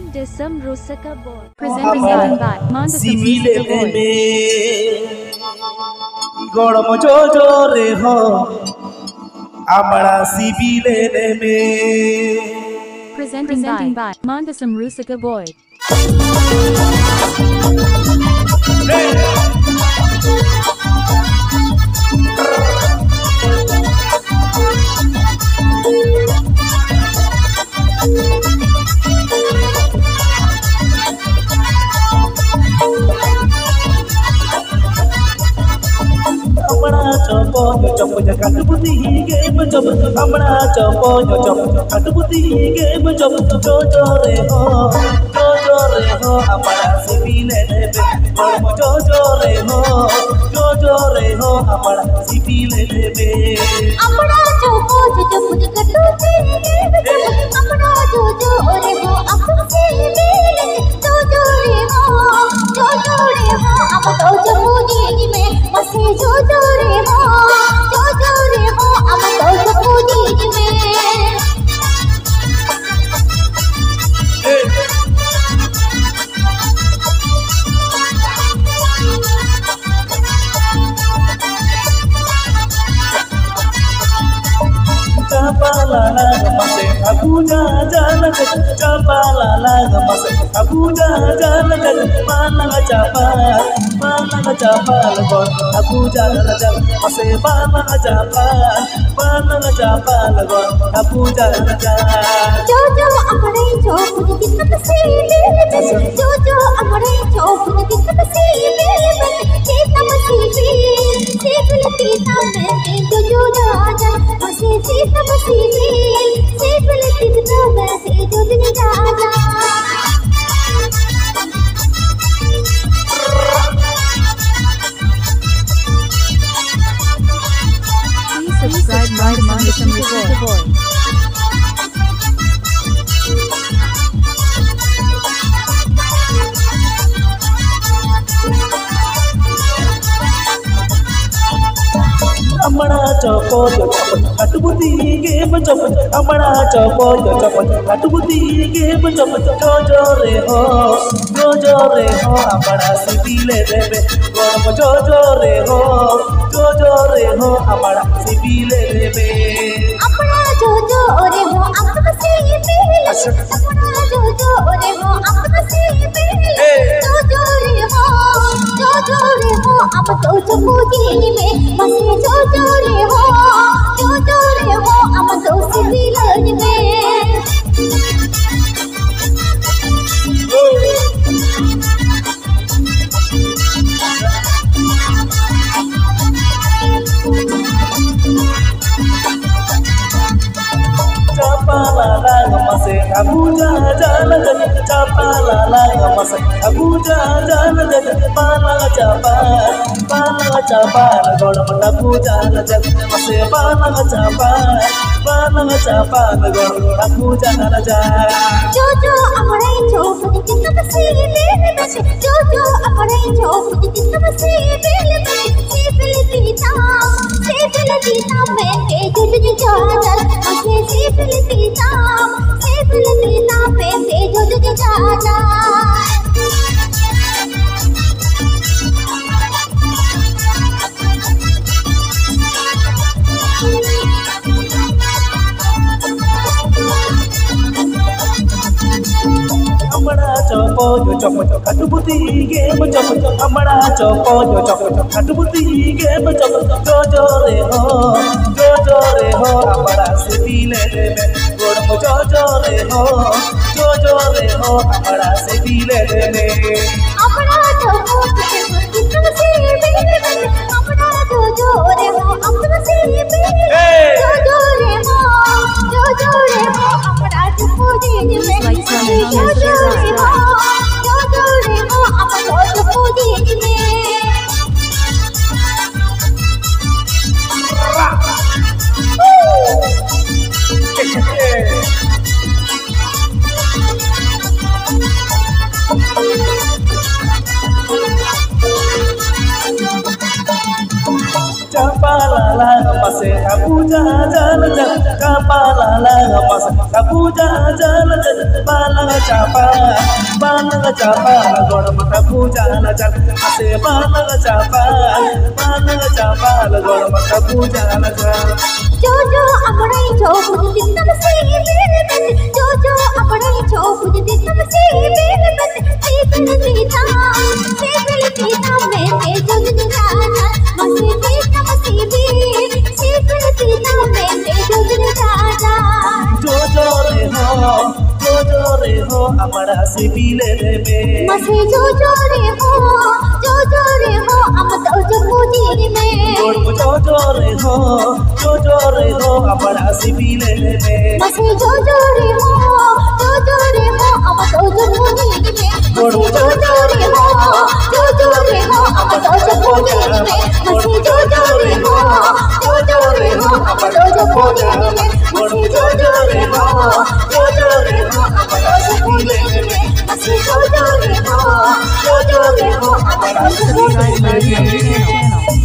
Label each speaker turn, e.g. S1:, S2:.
S1: Mandasam Rusaka Boy. Presented by Mandasam Rusaka Boy.
S2: গরম জোরে হ আমরা সিবিলে নেমে
S1: Presented by Mandasam Rusaka Boy.
S2: Chopnya katu putih game chop amra choponya chop katu putih game chop jore ho amara sibile nebe jore ho amara sibile nebe
S3: amra chopo chop katu putih game amra jore ho amara sibile jore ho amara chopo me mase jore ho
S2: Abuja jalan capala laga masuk Abuja jalan mana capal gon Abuja jalan masih mana capal gon Abuja jalan
S3: jojo amare chopne kismat se jojo amare chopne kismat se cheta masifi se bulti tame jojo raja mase cheta masifi se bulti tame jojo raja
S1: Please subscribe my Mandasam Rusaka Boy.
S2: amara chopo katu putih game chop amara chopo katu putih game chop jore ho amara sibile nebe gorom jore ho amara sibile nebe
S3: amra jore ho amra sibile amra jore ho amra sibile jore ho am to chapudi me mase jore ho am to sibile me
S2: capala laga masih Abuja jalan capala laga masih Abuja jalan pala capal goram Abuja jalan masih pala capal goram Abuja jalan
S3: jojo amare chopne kismat se jojo amare chopne kismat se bulti tam me jojo jaja mase se bulti tam me jojo jaja
S2: amara chopo katu putih game chop amara chopo katu putih game chop jore ho amara sibile nebe gorom jore ho amara sibile nebe
S3: amra chopo kismat se amra jore ho amra sibile jore ho amra chapudi me jore ho amra chapudi me
S2: Chapa kapalala mase kapuja jal jal kapalala mase kapuja jal jal balang chapa gorma kapuja jal mase balang chapa gorma kapuja jal
S3: जो जो अपने चौपुज दितम से बेलबत जो अपने चौपुज दितम से बेलबत सीतल सीता में ते जुग जाना मसे सीतम से बीर सीतल सीता में ते जुग जाना
S2: जो रे हो हमारा सिबिले में
S3: मसे जो रे हो हम तो जो पूजी में
S2: जो रे हो हमारा सिबिले में
S3: मसे जो रे हो हम तो जो पूजी में मसे जो रे हो हम तो जो पूजी में मसे जो रे हो हम तो जो पूजी में मसे जो रे हो हम तो जो पूजी में मसे जो रे हो हम तो जो पूजी में
S1: Channel.